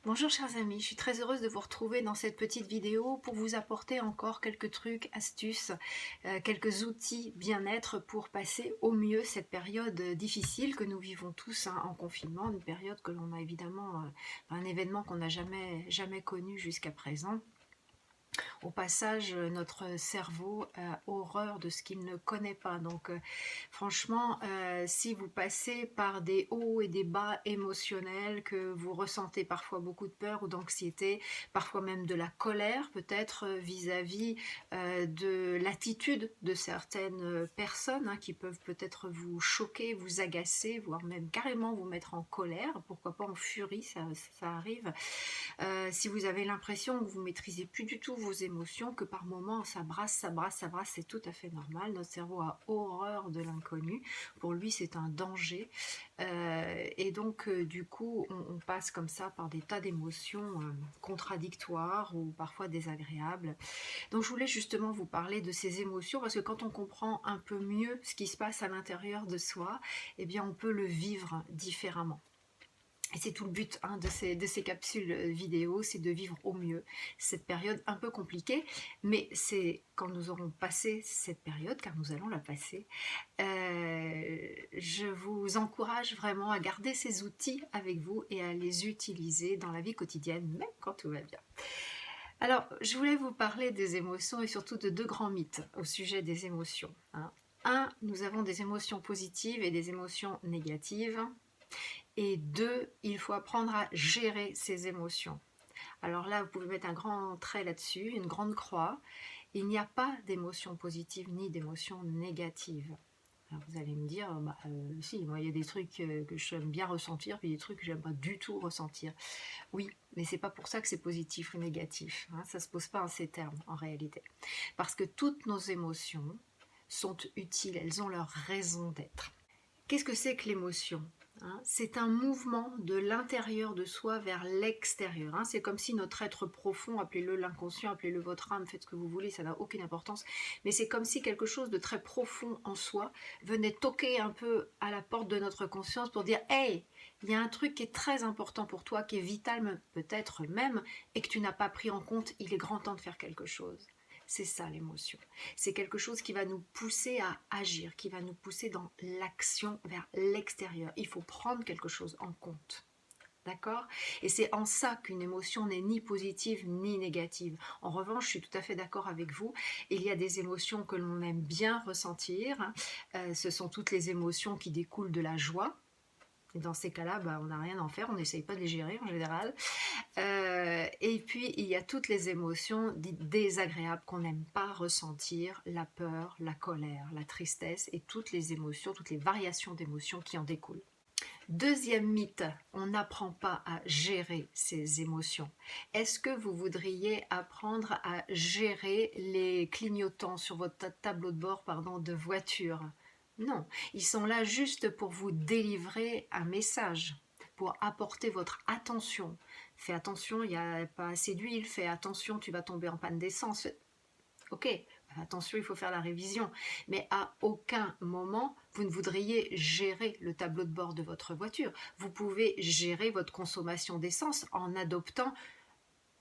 Bonjour chers amis, je suis très heureuse de vous retrouver dans cette petite vidéo pour vous apporter encore quelques trucs, astuces, quelques outils bien-être pour passer au mieux cette période difficile que nous vivons tous en confinement, une période que l'on a évidemment, un événement qu'on n'a jamais connu jusqu'à présent. Au passage, notre cerveau a horreur de ce qu'il ne connaît pas. Donc, franchement, si vous passez par des hauts et des bas émotionnels, que vous ressentez parfois beaucoup de peur ou d'anxiété, parfois même de la colère, peut-être vis-à-vis de l'attitude de certaines personnes hein, qui peuvent peut-être vous choquer, vous agacer, voire même carrément vous mettre en colère, pourquoi pas en furie, ça arrive. Si vous avez l'impression que vous maîtrisez plus du tout vos émotions, que par moments ça brasse, ça brasse, ça brasse, c'est tout à fait normal. Notre cerveau a horreur de l'inconnu. Pour lui, c'est un danger. Et donc, du coup, on passe comme ça par des tas d'émotions contradictoires ou parfois désagréables. Donc, je voulais justement vous parler de ces émotions parce que quand on comprend un peu mieux ce qui se passe à l'intérieur de soi, eh bien, on peut le vivre différemment. Et c'est tout le but hein, de ces capsules vidéo, c'est de vivre au mieux cette période un peu compliquée, mais c'est quand nous aurons passé cette période, car nous allons la passer, je vous encourage vraiment à garder ces outils avec vous et à les utiliser dans la vie quotidienne, même quand tout va bien. Alors, je voulais vous parler des émotions et surtout de deux grands mythes au sujet des émotions. Hein. Un, nous avons des émotions positives et des émotions négatives. Et deux, il faut apprendre à gérer ses émotions. Alors là, vous pouvez mettre un grand trait là-dessus, une grande croix. Il n'y a pas d'émotions positives ni d'émotions négatives. Alors vous allez me dire, si, moi il y a des trucs que j'aime bien ressentir, puis des trucs que j'aime pas du tout ressentir. Oui, mais c'est pas pour ça que c'est positif ou négatif. Hein, ça se pose pas en ces termes en réalité. Parce que toutes nos émotions sont utiles, elles ont leur raison d'être. Qu'est-ce que c'est que l'émotion ? C'est un mouvement de l'intérieur de soi vers l'extérieur. C'est comme si notre être profond, appelez-le l'inconscient, appelez-le votre âme, faites ce que vous voulez, ça n'a aucune importance, mais c'est comme si quelque chose de très profond en soi venait toquer un peu à la porte de notre conscience pour dire « Hey, il y a un truc qui est très important pour toi, qui est vital peut-être même, et que tu n'as pas pris en compte, il est grand temps de faire quelque chose. » C'est ça l'émotion. C'est quelque chose qui va nous pousser à agir, qui va nous pousser dans l'action vers l'extérieur. Il faut prendre quelque chose en compte. D'accord ? Et c'est en ça qu'une émotion n'est ni positive ni négative. En revanche, je suis tout à fait d'accord avec vous. Il y a des émotions que l'on aime bien ressentir. Ce sont toutes les émotions qui découlent de la joie. Et dans ces cas-là, on n'a rien à en faire, on n'essaye pas de les gérer en général. Et puis, il y a toutes les émotions dites désagréables qu'on n'aime pas ressentir, la peur, la colère, la tristesse et toutes les émotions, toutes les variations d'émotions qui en découlent. Deuxième mythe, on n'apprend pas à gérer ses émotions. Est-ce que vous voudriez apprendre à gérer les clignotants sur votre tableau de bord de voiture ? Non, ils sont là juste pour vous délivrer un message, pour apporter votre attention. Fais attention, il n'y a pas assez d'huile, fais attention, tu vas tomber en panne d'essence. Ok, attention, il faut faire la révision. Mais à aucun moment, vous ne voudriez gérer le tableau de bord de votre voiture. Vous pouvez gérer votre consommation d'essence en adoptant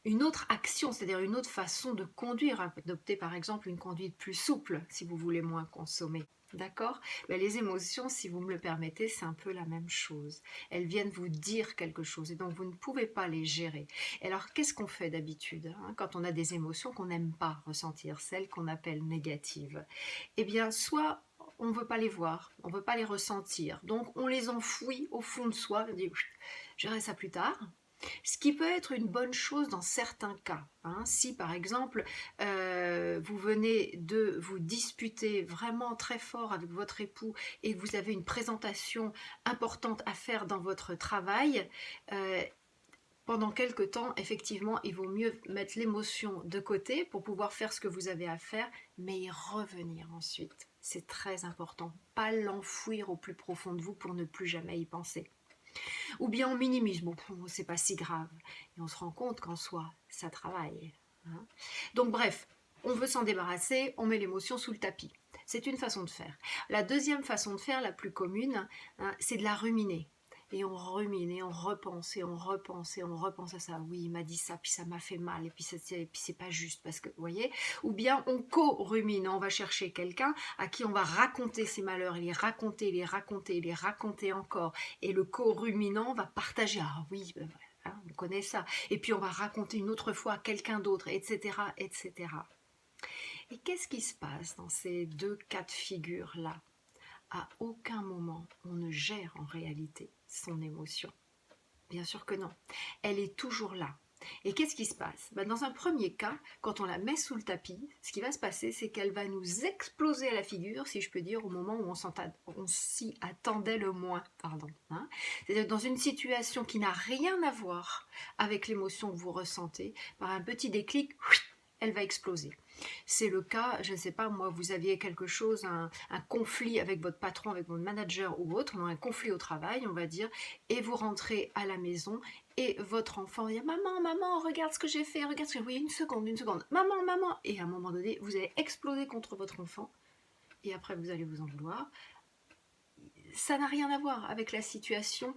une autre action, c'est-à-dire une autre façon de conduire. Adopter par exemple une conduite plus souple si vous voulez moins consommer. D'accord ? Les émotions, si vous me le permettez, c'est un peu la même chose. Elles viennent vous dire quelque chose et donc vous ne pouvez pas les gérer. Et alors, qu'est-ce qu'on fait d'habitude quand on a des émotions qu'on n'aime pas ressentir, celles qu'on appelle négatives ? Eh bien, soit on ne veut pas les voir, on ne veut pas les ressentir, donc on les enfouit au fond de soi, on dit « je verrai ça plus tard ». Ce qui peut être une bonne chose dans certains cas. Si par exemple vous venez de vous disputer vraiment très fort avec votre époux et que vous avez une présentation importante à faire dans votre travail, pendant quelque temps, effectivement, il vaut mieux mettre l'émotion de côté pour pouvoir faire ce que vous avez à faire, mais y revenir ensuite. C'est très important. Pas l'enfouir au plus profond de vous pour ne plus jamais y penser. Ou bien on minimise, c'est pas si grave. Et on se rend compte qu'en soi, ça travaille. Donc bref, on veut s'en débarrasser, on met l'émotion sous le tapis. C'est une façon de faire. La deuxième façon de faire, la plus commune, c'est de la ruminer. Et on rumine, et on repense, et on repense, et on repense à ça. Oui, il m'a dit ça, puis ça m'a fait mal, et puis c'est pas juste, parce que, vous voyez. Ou bien on co-rumine, on va chercher quelqu'un à qui on va raconter ses malheurs, et les raconter, les raconter, les raconter encore. Et le co-ruminant va partager, ah oui, ben voilà, on connaît ça. Et puis on va raconter une autre fois à quelqu'un d'autre, etc., etc. Et qu'est-ce qui se passe dans ces deux cas de figure-là? À aucun moment on ne gère en réalité son émotion. Bien sûr que non. Elle est toujours là. Et qu'est-ce qui se passe? Dans un premier cas, quand on la met sous le tapis, ce qui va se passer, c'est qu'elle va nous exploser à la figure, si je peux dire, au moment où on s'y attendait le moins. Pardon, hein. C'est-à-dire dans une situation qui n'a rien à voir avec l'émotion que vous ressentez, par un petit déclic, elle va exploser. C'est le cas, je ne sais pas, moi, vous aviez quelque chose, un conflit avec votre patron, avec votre manager ou autre, un conflit au travail, on va dire, et vous rentrez à la maison et votre enfant va dire « Maman, maman, regarde ce que j'ai fait, regarde ce que j'ai fait. » Oui, une seconde. « Maman, maman !» Et à un moment donné, vous allez exploser contre votre enfant et après, vous allez vous en vouloir. Ça n'a rien à voir avec la situation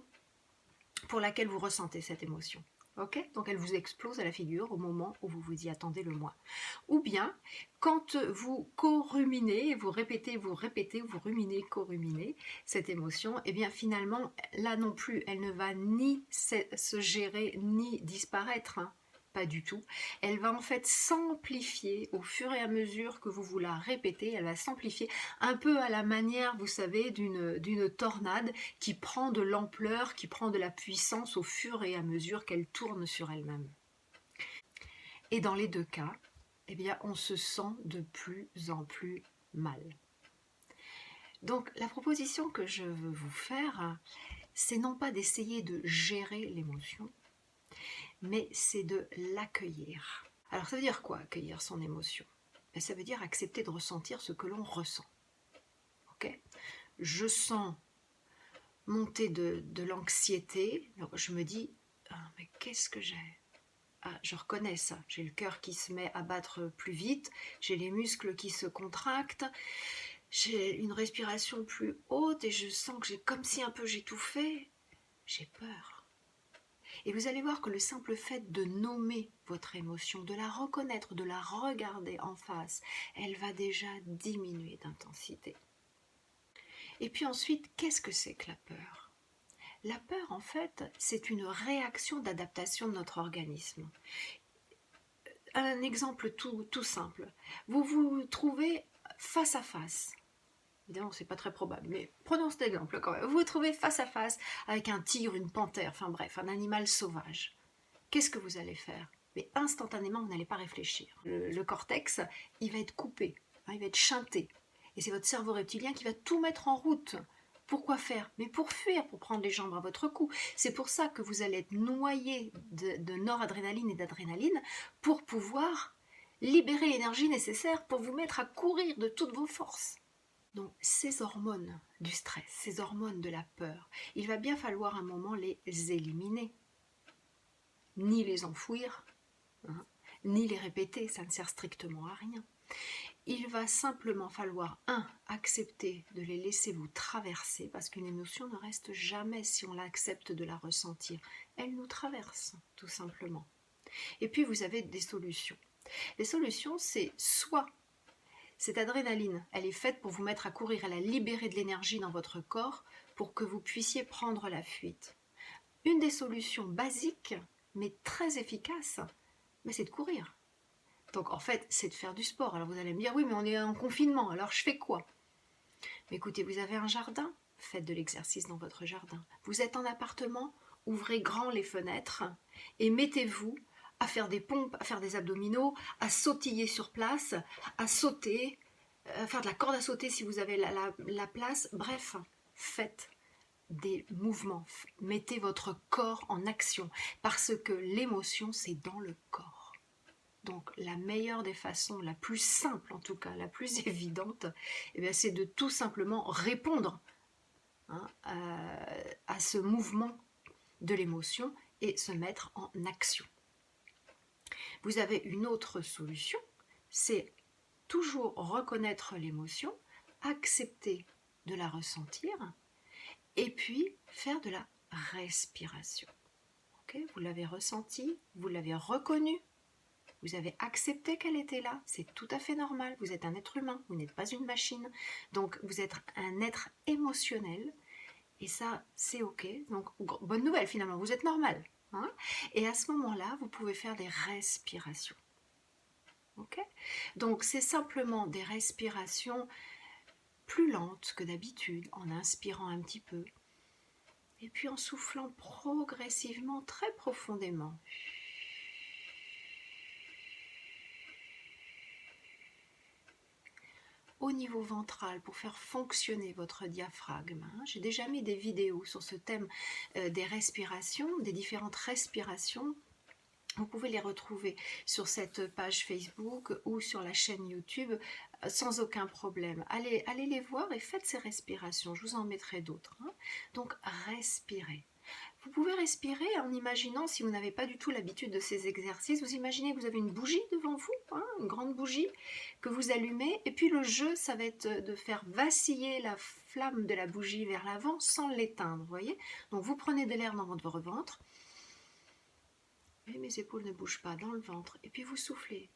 pour laquelle vous ressentez cette émotion. Okay, donc elle vous explose à la figure au moment où vous vous y attendez le moins. Ou bien, quand vous co-ruminez, vous répétez, vous ruminez, co-ruminez cette émotion, et bien finalement, là non plus, elle ne va ni se gérer, ni disparaître, hein. Pas du tout. Elle va en fait s'amplifier au fur et à mesure que vous la répétez, elle va s'amplifier un peu à la manière, vous savez, d'une tornade qui prend de l'ampleur, qui prend de la puissance au fur et à mesure qu'elle tourne sur elle-même. Et dans les deux cas, eh bien, on se sent de plus en plus mal. Donc la proposition que je veux vous faire, c'est non pas d'essayer de gérer l'émotion, mais c'est de l'accueillir. Alors ça veut dire quoi, accueillir son émotion? Ça veut dire accepter de ressentir ce que l'on ressent. Okay, je sens monter de l'anxiété, donc je me dis ah, mais qu'est-ce que j'ai? Ah, je reconnais ça, j'ai le cœur qui se met à battre plus vite, j'ai les muscles qui se contractent, j'ai une respiration plus haute et je sens que j'ai comme si un peu j'étouffais, j'ai peur. Et vous allez voir que le simple fait de nommer votre émotion, de la reconnaître, de la regarder en face, elle va déjà diminuer d'intensité. Et puis ensuite, qu'est-ce que c'est que la peur? La peur, en fait, c'est une réaction d'adaptation de notre organisme. Un exemple tout simple. Vous vous trouvez face à face. Évidemment, c'est pas très probable, mais prenons cet exemple quand même. Vous vous trouvez face à face avec un tigre, une panthère, enfin bref, un animal sauvage. Qu'est-ce que vous allez faire? Mais instantanément, vous n'allez pas réfléchir. Le cortex, il va être coupé, hein, il va être shunté. Et c'est votre cerveau reptilien qui va tout mettre en route. Pourquoi faire? Mais pour fuir, pour prendre les jambes à votre cou. C'est pour ça que vous allez être noyé de noradrénaline et d'adrénaline pour pouvoir libérer l'énergie nécessaire pour vous mettre à courir de toutes vos forces. Donc ces hormones du stress, ces hormones de la peur, il va bien falloir un moment les éliminer. Ni les enfouir, hein, ni les répéter, ça ne sert strictement à rien. Il va simplement falloir, accepter de les laisser vous traverser, parce qu'une émotion ne reste jamais si on l'accepte de la ressentir. Elle nous traverse, tout simplement. Et puis vous avez des solutions. Les solutions, c'est soit cette adrénaline, elle est faite pour vous mettre à courir, elle a libéré de l'énergie dans votre corps pour que vous puissiez prendre la fuite. Une des solutions basiques, mais très efficaces, c'est de courir. Donc en fait, c'est de faire du sport. Alors vous allez me dire, oui, mais on est en confinement, alors je fais quoi? Mais écoutez, vous avez un jardin, faites de l'exercice dans votre jardin. Vous êtes en appartement, ouvrez grand les fenêtres et mettez-vous à faire des pompes, à faire des abdominaux, à sautiller sur place, à sauter, à faire de la corde à sauter si vous avez la place. Bref, faites des mouvements, mettez votre corps en action parce que l'émotion, c'est dans le corps. Donc la meilleure des façons, la plus simple en tout cas, la plus évidente, c'est de tout simplement répondre, hein, à ce mouvement de l'émotion et se mettre en action. Vous avez une autre solution, c'est toujours reconnaître l'émotion, accepter de la ressentir et puis faire de la respiration. Okay, vous l'avez ressentie, vous l'avez reconnue, vous avez accepté qu'elle était là, c'est tout à fait normal, vous êtes un être humain, vous n'êtes pas une machine, donc vous êtes un être émotionnel, et ça c'est ok, donc bonne nouvelle finalement, vous êtes normal. Hein, et à ce moment-là, vous pouvez faire des respirations. Okay, donc c'est simplement des respirations plus lentes que d'habitude, en inspirant un petit peu, et puis en soufflant progressivement, très profondément. Au niveau ventral, pour faire fonctionner votre diaphragme. J'ai déjà mis des vidéos sur ce thème des respirations, des différentes respirations. Vous pouvez les retrouver sur cette page Facebook ou sur la chaîne YouTube sans aucun problème. Allez les voir et faites ces respirations. Je vous en mettrai d'autres. Donc, respirez. Vous pouvez respirer en imaginant, si vous n'avez pas du tout l'habitude de ces exercices, vous imaginez que vous avez une bougie devant vous, une grande bougie que vous allumez, et puis le jeu, ça va être de faire vaciller la flamme de la bougie vers l'avant sans l'éteindre, vous voyez. Donc vous prenez de l'air dans votre ventre, et mes épaules ne bougent pas, dans le ventre, et puis vous soufflez.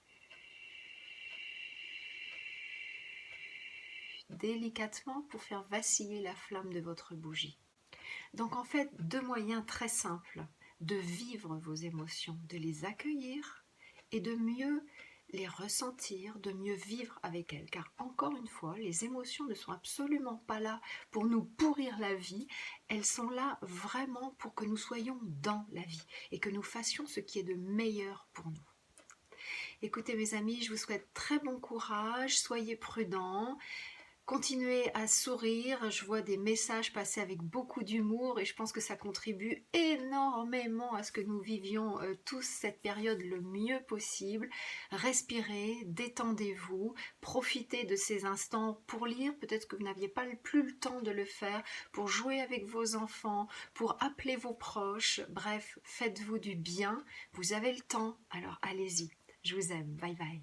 Délicatement pour faire vaciller la flamme de votre bougie. Donc en fait, deux moyens très simples de vivre vos émotions, de les accueillir et de mieux les ressentir, de mieux vivre avec elles. Car encore une fois, les émotions ne sont absolument pas là pour nous pourrir la vie, elles sont là vraiment pour que nous soyons dans la vie et que nous fassions ce qui est de meilleur pour nous. Écoutez mes amis, je vous souhaite très bon courage, soyez prudents. Continuez à sourire, je vois des messages passer avec beaucoup d'humour et je pense que ça contribue énormément à ce que nous vivions tous cette période le mieux possible. Respirez, détendez-vous, profitez de ces instants pour lire, peut-être que vous n'aviez pas plus le temps de le faire, pour jouer avec vos enfants, pour appeler vos proches, bref, faites-vous du bien, vous avez le temps, alors allez-y. Je vous aime, bye bye.